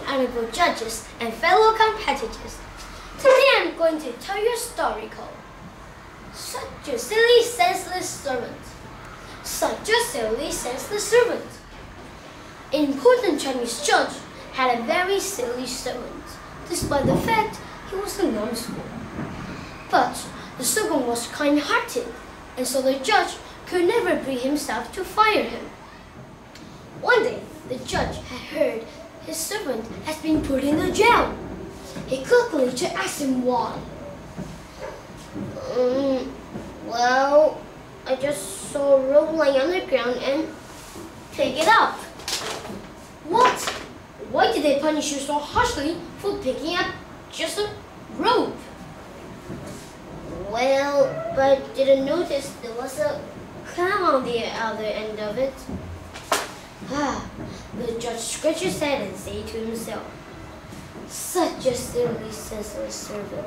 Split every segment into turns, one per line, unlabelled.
honorable judges and fellow competitors. Today I'm going to tell you a story called Such a Silly Senseless Servant. Such a silly senseless servant. An important Chinese judge had a very silly servant, despite the fact he was a non-school. But the servant was kind-hearted, and so the judge could never bring himself to fire him. One day, the judge had heard his servant has been put in the jail. He quickly to ask him why. Well, I just saw a rope lying on the ground and picked it up. What? Why did they punish you so harshly for picking up just a rope? Well, but I didn't notice there was a clown on the other end of it. The judge scratched his head and said to himself, such a silly, senseless servant.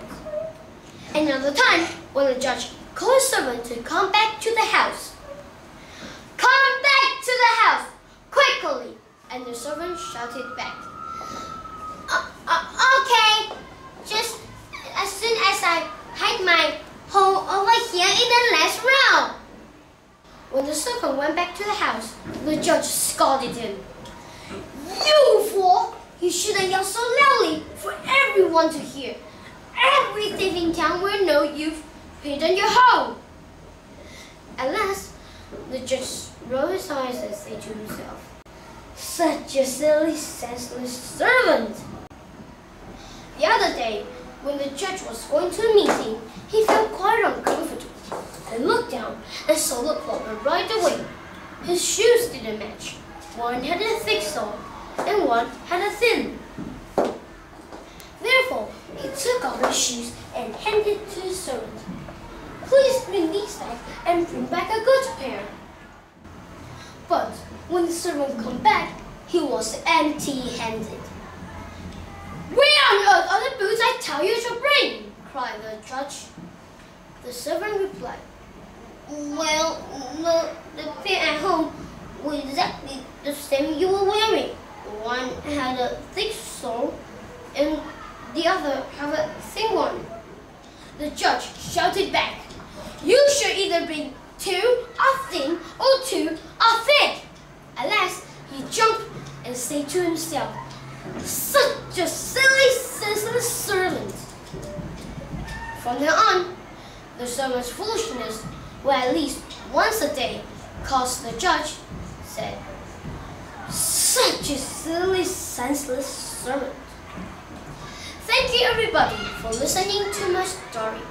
Another time, when the judge called his servant to come back to the house. Come back to the house, quickly! And the servant shouted back. Okay, just as soon as I hide my hole over here in the last row. When the servant went back to the house, the judge scolded him. You fool! You shouldn't yell so loudly for everyone to hear. Every thief in town will know you've hidden your hole. At last, the judge rolled his eyes and said to himself, such a silly, senseless servant. The other day, when the judge was going to a meeting, he felt quite uncomfortable and looked down and saw the plumber right away. His shoes didn't match. One had a thick sole and one had a thin. Therefore, he took off his shoes and handed it to his servant. Please bring these back and bring back a good pair. But when the servant came back, he was empty-handed. Where on earth are the boots I tell you to bring? Cried the judge. The servant replied, well, the pair at home were exactly the same you were wearing. One had a thick sole and the other had a thin one. The judge shouted back, you should either bring two are thin or two are thick. At last, he jumped and said to himself, such a silly, senseless servant. From then on, the servant's foolishness will at least once a day cause the judge said, such a silly, senseless servant. Thank you everybody for listening to my story.